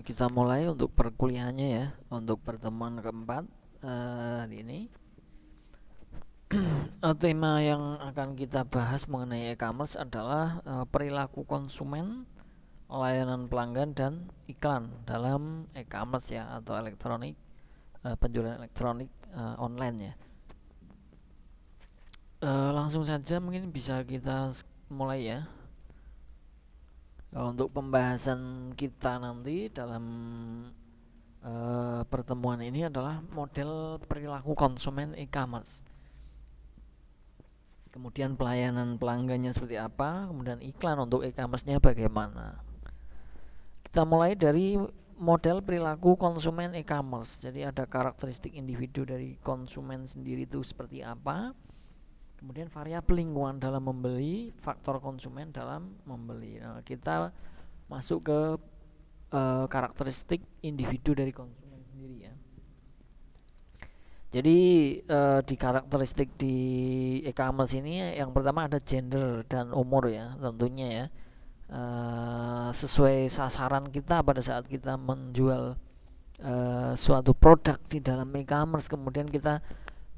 Kita mulai untuk perkuliahannya ya, untuk pertemuan keempat hari ini. Tema yang akan kita bahas mengenai e-commerce adalah perilaku konsumen, layanan pelanggan dan iklan dalam e-commerce ya, atau elektronik, penjualan elektronik online ya. Langsung saja mungkin bisa kita mulai ya. Untuk pembahasan kita nanti dalam pertemuan ini adalah model perilaku konsumen e-commerce. Kemudian pelayanan pelanggannya seperti apa, kemudian iklan untuk e-commerce-nya bagaimana. Kita mulai dari model perilaku konsumen e-commerce. Jadi ada karakteristik individu dari konsumen sendiri itu seperti apa. Kemudian variabel lingkungan dalam membeli, faktor konsumen dalam membeli. Nah, kita masuk ke karakteristik individu dari konsumen sendiri ya. Jadi di karakteristik di e-commerce ini yang pertama ada gender dan umur ya, tentunya ya. Sesuai sasaran kita pada saat kita menjual suatu produk di dalam e-commerce, kemudian kita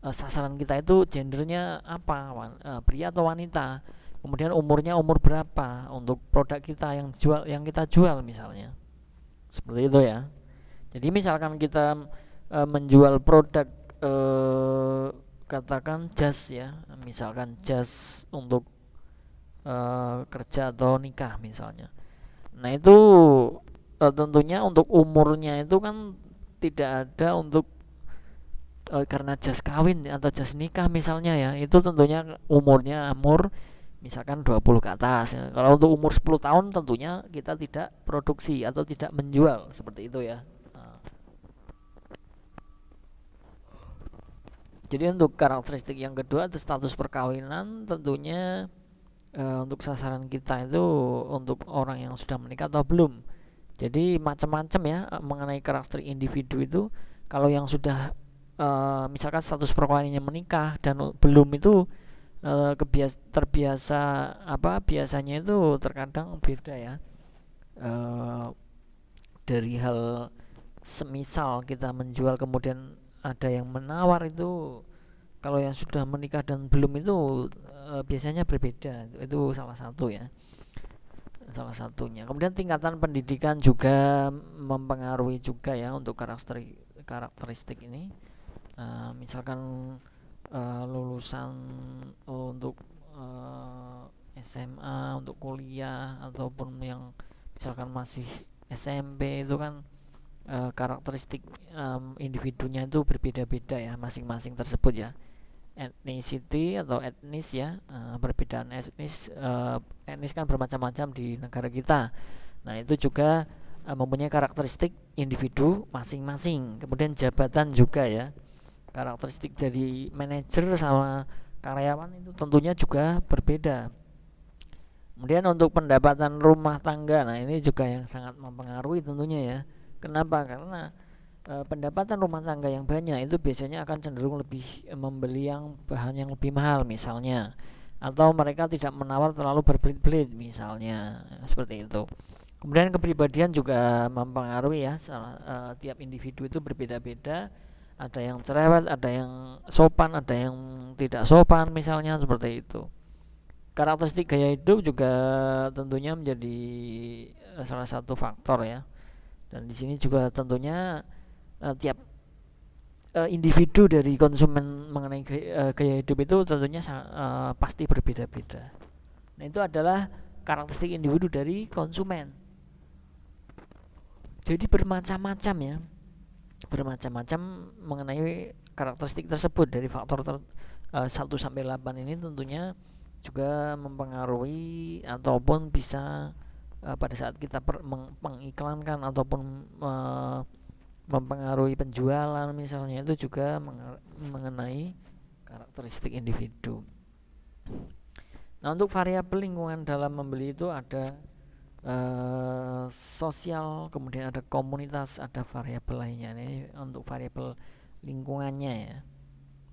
sasaran kita itu gendernya apa, pria atau wanita, kemudian umurnya umur berapa untuk produk kita yang kita jual misalnya, seperti itu ya. Jadi misalkan kita menjual produk katakan jas ya, misalkan jas untuk kerja atau nikah misalnya. Nah itu tentunya untuk umurnya itu kan tidak ada untuk karena jas kawin atau jas nikah misalnya ya, itu tentunya umur misalkan 20 ke atas ya. Kalau untuk umur 10 tahun tentunya kita tidak produksi atau tidak menjual seperti itu ya. Jadi untuk karakteristik yang kedua itu status perkawinan, tentunya untuk sasaran kita itu untuk orang yang sudah menikah atau belum. Jadi macam-macam ya mengenai karakteristik individu itu. Kalau yang sudah misalkan status perkawinannya menikah dan belum itu terbiasa biasanya itu terkadang beda ya. Dari hal semisal kita menjual kemudian ada yang menawar, itu kalau yang sudah menikah dan belum itu biasanya berbeda. Itu salah satu ya, salah satunya. Kemudian tingkatan pendidikan juga mempengaruhi juga ya untuk karakteristik ini. Misalkan lulusan untuk SMA, untuk kuliah, ataupun yang misalkan masih SMP, itu kan karakteristik individunya itu berbeda-beda ya masing-masing tersebut ya. Ethnicity atau etnis ya, perbedaan etnis kan bermacam-macam di negara kita. Nah itu juga mempunyai karakteristik individu masing-masing. Kemudian jabatan juga ya, karakteristik dari manajer sama karyawan itu tentunya juga berbeda. Kemudian untuk pendapatan rumah tangga, nah ini juga yang sangat mempengaruhi tentunya ya. Kenapa? Karena pendapatan rumah tangga yang banyak itu biasanya akan cenderung lebih membeli yang bahan yang lebih mahal misalnya, atau mereka tidak menawar terlalu berbelit-belit misalnya, seperti itu. Kemudian kepribadian juga mempengaruhi ya. Tiap individu itu berbeda-beda. Ada yang cerewet, ada yang sopan, ada yang tidak sopan misalnya, seperti itu. Karakteristik gaya hidup juga tentunya menjadi salah satu faktor ya. Dan di sini juga tentunya tiap individu dari konsumen mengenai gaya hidup itu tentunya pasti berbeda-beda. Nah itu adalah karakteristik individu dari konsumen. Jadi bermacam-macam ya, bermacam-macam mengenai karakteristik tersebut. Dari faktor 1 sampai 8 ini tentunya juga mempengaruhi ataupun bisa pada saat kita mengiklankan ataupun mempengaruhi penjualan misalnya, itu juga mengenai karakteristik individu. Nah untuk variabel lingkungan dalam membeli itu ada sosial, kemudian ada komunitas, ada variabel lainnya. Ini untuk variabel lingkungannya ya.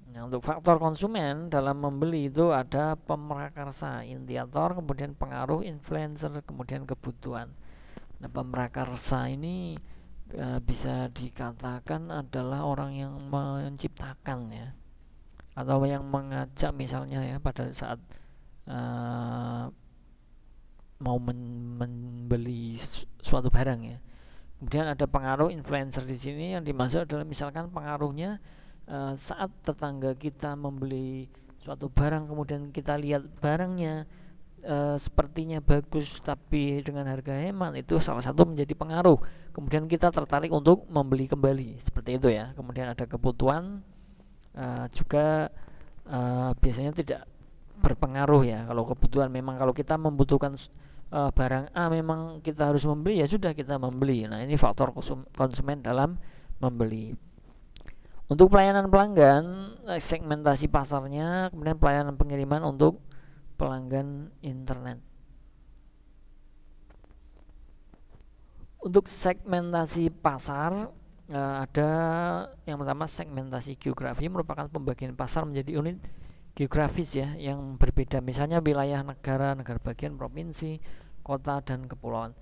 Nah untuk faktor konsumen dalam membeli itu ada pemrakarsa, intiator, kemudian pengaruh, influencer, kemudian kebutuhan. Nah, pemrakarsa ini bisa dikatakan adalah orang yang menciptakan ya, atau yang mengajak misalnya ya pada saat uh, mau membeli suatu barang ya. Kemudian ada pengaruh influencer di sini, yang dimaksud adalah misalkan pengaruhnya saat tetangga kita membeli suatu barang, kemudian kita lihat barangnya sepertinya bagus tapi dengan harga hemat, itu salah satu menjadi pengaruh. Kemudian kita tertarik untuk membeli kembali, seperti itu ya. Kemudian ada kebutuhan juga biasanya tidak berpengaruh ya. Kalau kebutuhan, memang kalau kita membutuhkan barang A, memang kita harus membeli, ya sudah kita membeli. Nah, ini faktor konsumen dalam membeli. Untuk pelayanan pelanggan, segmentasi pasarnya, kemudian pelayanan pengiriman untuk pelanggan internet. Untuk segmentasi pasar, ada yang pertama segmentasi geografi, merupakan pembagian pasar menjadi unit geografis ya, yang berbeda, misalnya wilayah negara, negara bagian, provinsi, kota, dan kepulauan.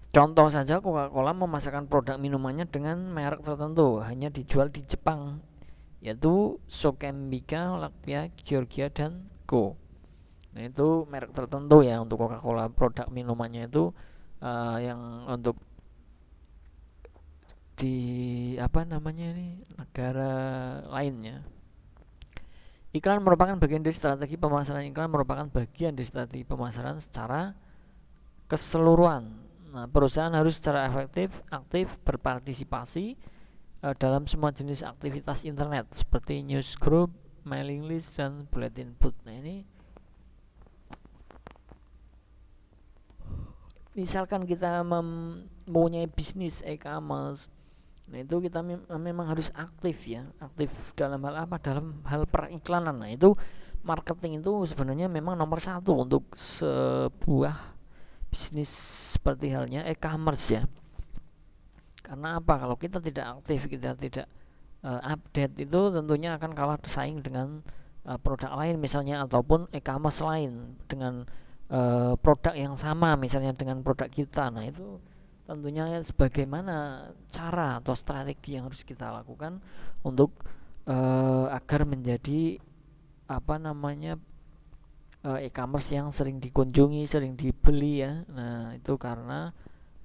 Contoh saja, Coca-Cola memasarkan produk minumannya dengan merek tertentu, hanya dijual di Jepang, yaitu Sokembika, Latvia, Georgia, dan Co. Nah, itu merek tertentu ya untuk Coca-Cola. Produk minumannya itu yang untuk di apa namanya ini, negara lainnya. Iklan merupakan bagian dari strategi pemasaran. Iklan merupakan bagian dari strategi pemasaran secara keseluruhan. Nah, perusahaan harus secara aktif berpartisipasi dalam semua jenis aktivitas internet seperti newsgroup, mailing list, dan bulletin board. Nah, ini misalkan kita mempunyai bisnis e-commerce, nah itu kita memang harus aktif ya. Aktif dalam hal apa? Dalam hal periklanan. Nah, itu marketing itu sebenarnya memang nomor satu untuk sebuah bisnis seperti halnya e-commerce ya. Karena apa? Kalau kita tidak aktif, kita tidak update, itu tentunya akan kalah bersaing dengan produk lain misalnya, ataupun e-commerce lain dengan produk yang sama misalnya dengan produk kita. Nah, itu tentunya sebagaimana cara atau strategi yang harus kita lakukan untuk agar menjadi apa namanya e-commerce yang sering dikunjungi, sering dibeli ya. Nah, itu karena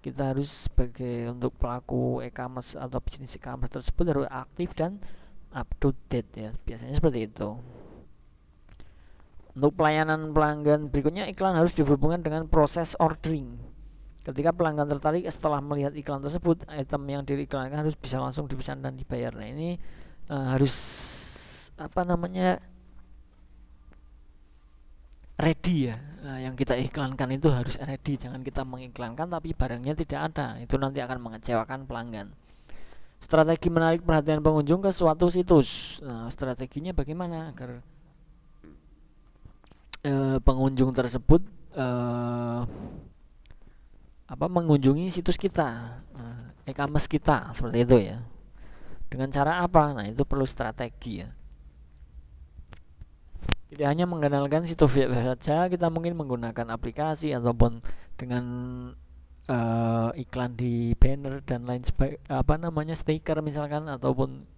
kita harus sebagai untuk pelaku e-commerce atau bisnis e-commerce tersebut harus aktif dan up to date ya. Biasanya seperti itu. Untuk pelayanan pelanggan berikutnya, iklan harus dihubungkan dengan proses ordering. Ketika pelanggan tertarik setelah melihat iklan tersebut, item yang diiklankan harus bisa langsung dipesan dan dibayar. Nah, ini harus apa namanya ready ya. Yang kita iklankan itu harus ready. Jangan kita mengiklankan tapi barangnya tidak ada. Itu nanti akan mengecewakan pelanggan. Strategi menarik perhatian pengunjung ke suatu situs. Nah, strateginya bagaimana agar pengunjung tersebut mengunjungi situs kita, e-commerce kita, seperti itu ya. Dengan cara apa? Nah, itu perlu strategi ya. Tidak hanya mengandalkan situs web saja, kita mungkin menggunakan aplikasi ataupun dengan iklan di banner dan lain sebagainya, stiker misalkan, ataupun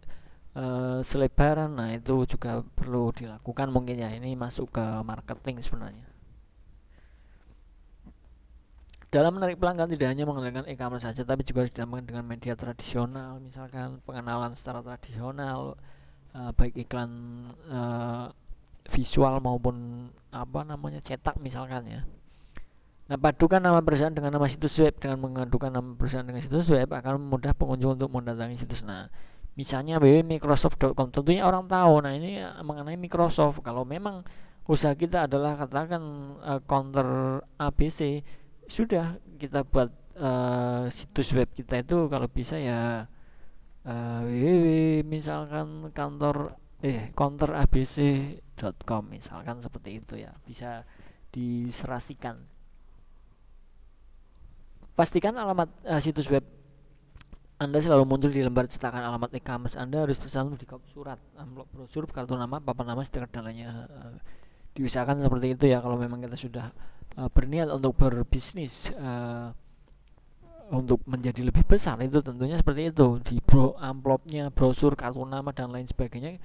selebaran. Nah, itu juga perlu dilakukan mungkin ya. Ini masuk ke marketing sebenarnya. Dalam menarik pelanggan tidak hanya menggunakan e-commerce saja, tapi juga didampingi dengan media tradisional, misalkan pengenalan secara tradisional, baik iklan visual maupun cetak misalkan ya. Nah, padukan nama perusahaan dengan nama situs web. Dengan mengadukan nama perusahaan dengan situs web akan memudah pengunjung untuk mendatangi situs. Nah, misalnya www.microsoft.com, tentunya orang tahu. Nah, ini mengenai Microsoft. Kalau memang usaha kita adalah katakan counter ABC, sudah kita buat situs web kita itu kalau bisa ya www misalkan counterabc.com misalkan, seperti itu ya. Bisa diserasikan. Pastikan alamat situs web Anda selalu muncul di lembar cetakan alamat e-commerce Anda harus tercantum di kop surat, amplop brosur, kartu nama, papan nama, stiker dan lainnya. diusahakan seperti itu ya kalau memang kita sudah berniat untuk berbisnis, untuk menjadi lebih besar. Itu tentunya seperti itu, di amplopnya, brosur, kartu nama dan lain sebagainya,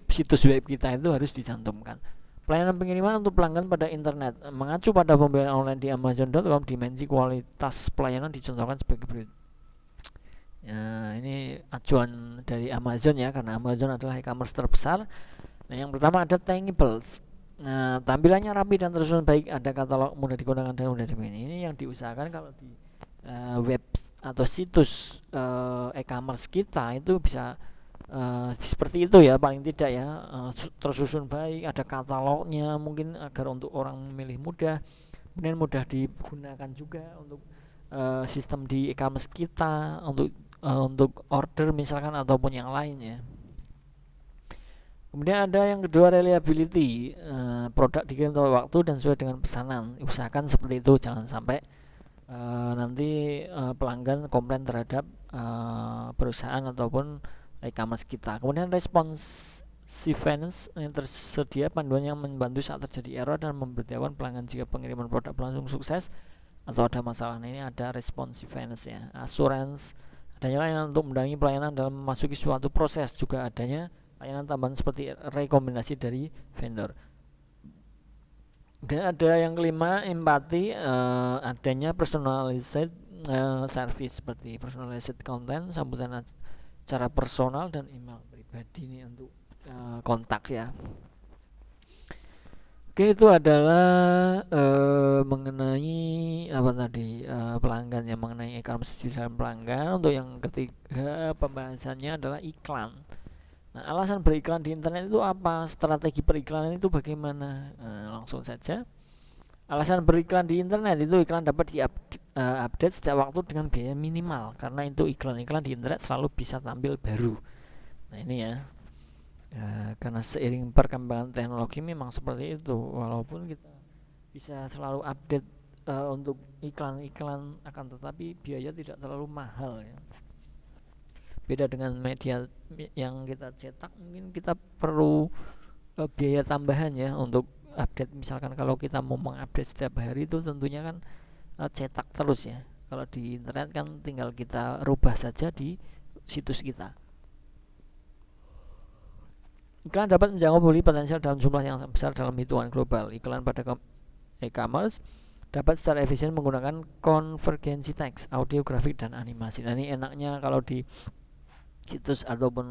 situs web kita itu harus dicantumkan. Pelayanan pengiriman untuk pelanggan pada internet mengacu pada pembelian online di Amazon.com. Dimensi kualitas pelayanan dicontohkan sebagai berikut. Ini acuan dari Amazon ya, karena Amazon adalah e-commerce terbesar. Nah, yang pertama ada Tangibles. Nah, tampilannya rapi dan tersusun baik, ada katalog mudah digunakan dan mudah dimainkan. Ini yang diusahakan kalau di web atau situs e-commerce kita itu bisa seperti itu ya, paling tidak ya, tersusun baik, ada katalognya mungkin agar untuk orang memilih mudah, kemudian mudah digunakan juga untuk sistem di e-commerce kita untuk order misalkan ataupun yang lainnya. Kemudian ada yang kedua, reliability, produk dikirim tepat waktu dan sesuai dengan pesanan. Usahakan seperti itu, jangan sampai nanti pelanggan komplain terhadap perusahaan ataupun e-commerce kita. Kemudian responsiveness, yang tersedia panduan yang membantu saat terjadi error dan memberitahukan pelanggan jika pengiriman produk berlangsung sukses atau ada masalah. Nah, ini ada responsiveness ya. Assurance, adanya layanan untuk mendampingi pelayanan dalam memasuki suatu proses, juga adanya layanan tambahan seperti rekomendasi dari vendor. Dan ada yang kelima, empati, adanya personalized service seperti personalized content, sambutan cara personal dan email pribadi ini untuk kontak ya. Oke, itu adalah mengenai apa tadi, pelanggan, yang mengenai e-commerce di dalam pelanggan. Untuk yang ketiga pembahasannya adalah iklan. Nah, alasan beriklan di internet itu apa? Strategi periklanan itu bagaimana? Langsung saja. Alasan beriklan di internet itu, iklan dapat update setiap waktu dengan biaya minimal, karena itu iklan-iklan di internet selalu bisa tampil baru. Nah, ini ya, karena seiring perkembangan teknologi memang seperti itu. Walaupun kita bisa selalu update untuk iklan-iklan, akan tetapi biaya tidak terlalu mahal ya. Beda dengan media yang kita cetak, mungkin kita perlu biaya tambahan ya untuk update. Misalkan kalau kita mau mengupdate setiap hari itu tentunya kan cetak terus ya. Kalau di internet kan tinggal kita rubah saja di situs kita. Iklan dapat menjangkau pembeli potensial dalam jumlah yang besar dalam hitungan global. Iklan pada e-commerce dapat secara efisien menggunakan konvergensi teks, audio, grafik, dan animasi. Nah, ini enaknya kalau di situs ataupun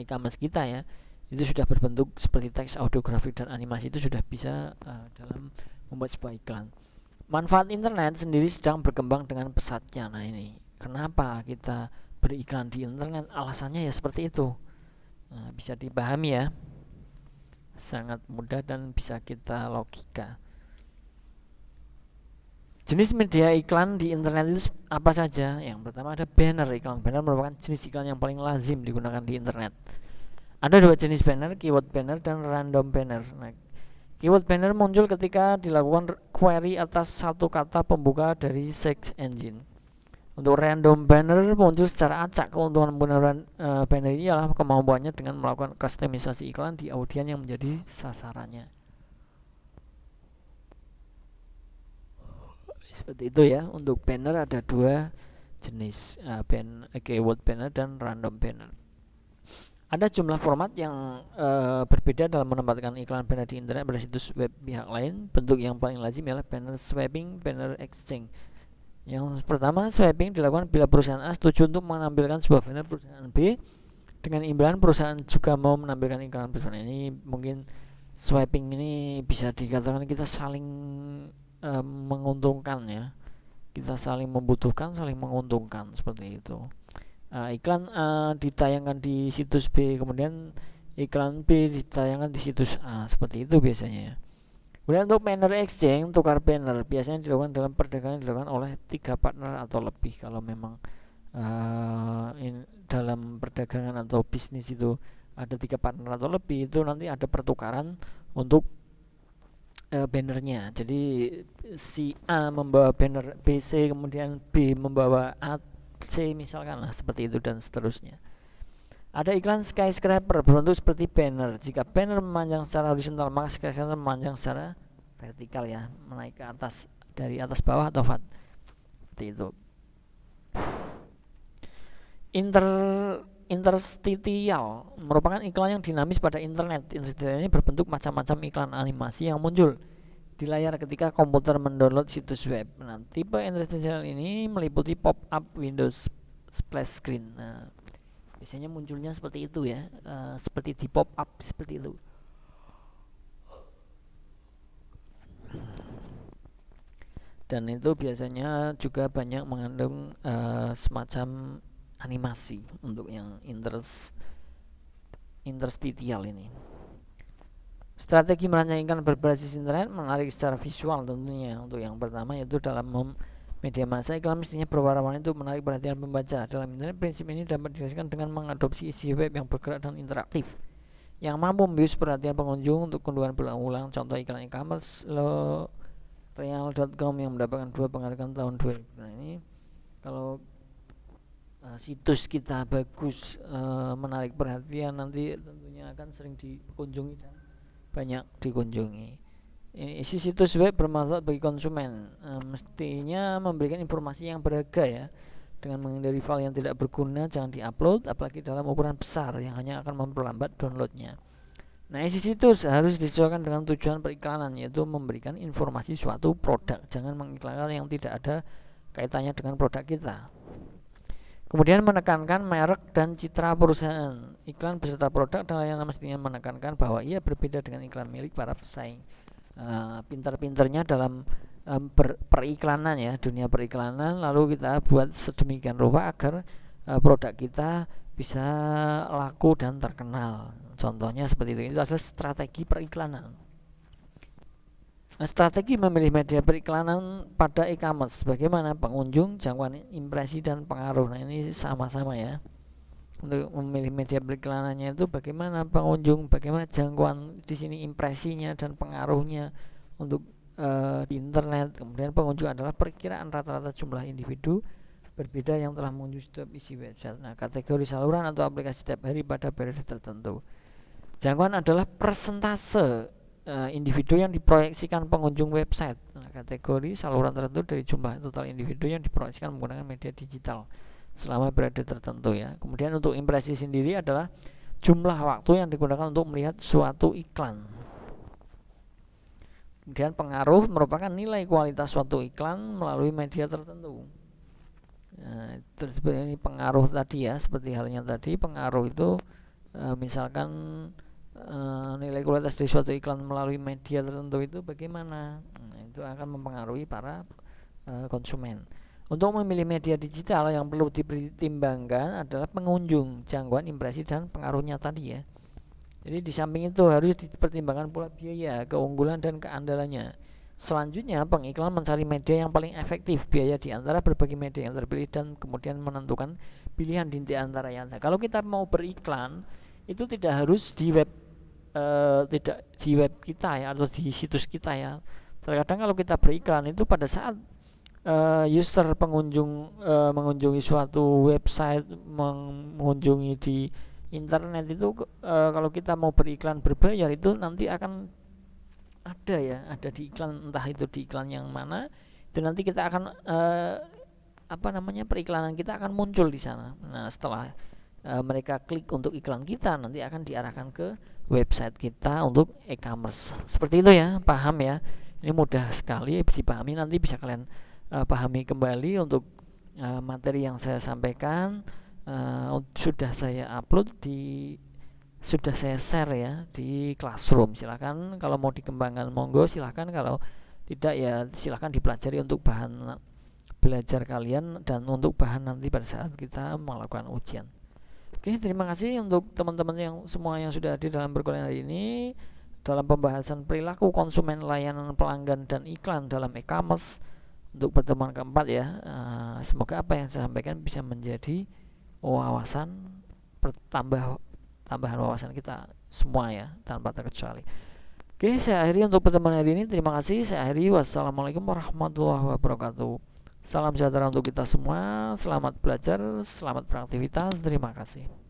e-commerce kita ya, itu sudah berbentuk seperti teks, audio, grafik, dan animasi, itu sudah bisa dalam membuat sebuah iklan. Manfaat internet sendiri sedang berkembang dengan pesatnya. Nah, ini kenapa kita beriklan di internet, alasannya ya seperti itu. Bisa dipahami ya, sangat mudah dan bisa kita logika. Jenis media iklan di internet itu apa saja? Yang pertama ada banner. Iklan banner merupakan jenis iklan yang paling lazim digunakan di internet. Ada dua jenis banner, keyword banner dan random banner. Nah, keyword banner muncul ketika dilakukan query atas satu kata pembuka dari search engine. Untuk random banner muncul secara acak. Keuntungan penggunaan banner ini adalah kemampuannya dengan melakukan kustomisasi iklan di audiens yang menjadi sasarannya. Seperti itu ya. Untuk banner ada dua jenis, keyword banner dan random banner. Ada jumlah format yang berbeda dalam menempatkan iklan banner di internet pada situs web pihak lain. Bentuk yang paling lazim ialah banner swapping, banner exchange. Yang pertama, swapping dilakukan bila perusahaan A setuju untuk menampilkan sebuah banner perusahaan B dengan imbalan perusahaan juga mau menampilkan iklan perusahaan. Ini mungkin swapping ini bisa dikatakan kita saling menguntungkan ya. Kita saling membutuhkan, saling menguntungkan, seperti itu. Iklan A ditayangkan di situs B, kemudian iklan B ditayangkan di situs A, seperti itu biasanya ya. Kemudian untuk banner exchange, tukar banner, biasanya dilakukan dalam perdagangan, dilakukan oleh 3 partner atau lebih. Kalau memang dalam perdagangan atau bisnis itu ada 3 partner atau lebih, itu nanti ada pertukaran untuk bannernya. Jadi si A membawa banner BC, kemudian B membawa AC misalkan lah, seperti itu dan seterusnya. Ada iklan skyscraper berbentuk seperti banner. Jika banner memanjang secara horizontal, maka skyscraper memanjang secara vertikal ya, menaik ke atas dari atas bawah atau seperti itu. Interstitial merupakan iklan yang dinamis pada internet. Interstitial ini berbentuk macam-macam iklan animasi yang muncul di layar ketika komputer mendownload situs web. Nah, tipe interstitial ini meliputi pop-up Windows splash screen. Nah, biasanya munculnya seperti itu ya, seperti di pop-up seperti itu. Dan itu biasanya juga banyak mengandung semacam animasi untuk yang interstitial ini. Strategi merancang iklan berbasis internet menarik secara visual tentunya. Untuk yang pertama yaitu dalam media massa, iklan mestinya berwarna-warni untuk menarik perhatian pembaca. Dalam internet, prinsip ini dapat dijelaskan dengan mengadopsi isi web yang bergerak dan interaktif, yang mampu membius perhatian pengunjung untuk keunduhan berulang-ulang. Contoh iklan e-commerce Real.com yang mendapatkan 2 penghargaan tahun 2000. Nah, ini kalau situs kita bagus, menarik perhatian, nanti tentunya akan sering dikunjungi dan banyak dikunjungi. Isi situs web bermanfaat bagi konsumen, mestinya memberikan informasi yang berharga ya. Dengan menghindari file yang tidak berguna, jangan diupload, apalagi dalam ukuran besar yang hanya akan memperlambat downloadnya. Nah, isi situs harus disesuaikan dengan tujuan periklanan, yaitu memberikan informasi suatu produk. Jangan mengiklankan yang tidak ada kaitannya dengan produk kita. Kemudian menekankan merek dan citra perusahaan. Iklan beserta produk dan layanan mestinya menekankan bahwa ia berbeda dengan iklan milik para pesaing. Pintar-pintarnya dalam periklanan ya, dunia periklanan, lalu kita buat sedemikian rupa agar produk kita bisa laku dan terkenal. Contohnya seperti itu. Itu adalah strategi periklanan. Nah, strategi memilih media periklanan pada e-commerce, bagaimana pengunjung, jangkauan impresi dan pengaruh. Nah, ini sama-sama ya. Untuk memilih media periklanannya itu bagaimana pengunjung, bagaimana jangkauan di sini impresinya dan pengaruhnya untuk di internet. Kemudian pengunjung adalah perkiraan rata-rata jumlah individu berbeda yang telah mengunjungi setiap isi website. Nah, kategori saluran atau aplikasi setiap hari pada periode tertentu. Jangkauan adalah persentase individu yang diproyeksikan pengunjung website. Nah, kategori saluran tertentu dari jumlah total individu yang diproyeksikan menggunakan media digital selama periode tertentu ya. Kemudian untuk impresi sendiri adalah jumlah waktu yang digunakan untuk melihat suatu iklan. Kemudian pengaruh merupakan nilai kualitas suatu iklan melalui media tertentu. Nah, tersebut ini pengaruh tadi ya, seperti halnya tadi pengaruh itu misalkan nilai kualitas dari suatu iklan melalui media tertentu itu bagaimana. Nah, itu akan mempengaruhi para konsumen. Untuk memilih media digital yang perlu dipertimbangkan adalah pengunjung, jangkauan impresi dan pengaruhnya tadi ya. Jadi di samping itu harus dipertimbangkan pula biaya, keunggulan dan keandalannya. Selanjutnya, pengiklan mencari media yang paling efektif, biaya di antara berbagai media yang terpilih, dan kemudian menentukan pilihan di antara yang ada. Kalau kita mau beriklan, itu tidak harus di web tidak di web kita ya, atau di situs kita ya. Terkadang kalau kita beriklan itu pada saat user pengunjung mengunjungi suatu website, mengunjungi di internet itu, kalau kita mau beriklan berbayar itu nanti akan ada di iklan, entah itu di iklan yang mana, itu nanti kita akan periklanan kita akan muncul di sana. Nah, setelah mereka klik untuk iklan kita, nanti akan diarahkan ke website kita untuk e-commerce. Seperti itu ya, paham ya. Ini mudah sekali dipahami, nanti bisa kalian pahami kembali untuk materi yang saya sampaikan. Sudah saya upload sudah saya share ya di Classroom. Silakan kalau mau dikembangkan monggo, silakan, kalau tidak ya silakan dipelajari untuk bahan belajar kalian dan untuk bahan nanti pada saat kita melakukan ujian. Oke, terima kasih untuk teman-teman yang semua yang sudah hadir dalam perkuliahan hari ini dalam pembahasan perilaku konsumen, layanan pelanggan dan iklan dalam e-commerce untuk pertemuan keempat ya. Semoga apa yang saya sampaikan bisa menjadi wawasan, tambahan wawasan kita semua ya, tanpa terkecuali. Oke, saya akhiri untuk pertemuan hari ini. Terima kasih. Saya akhiri. Wassalamualaikum warahmatullahi wabarakatuh. Salam sejahtera untuk kita semua. Selamat belajar, selamat beraktivitas. Terima kasih.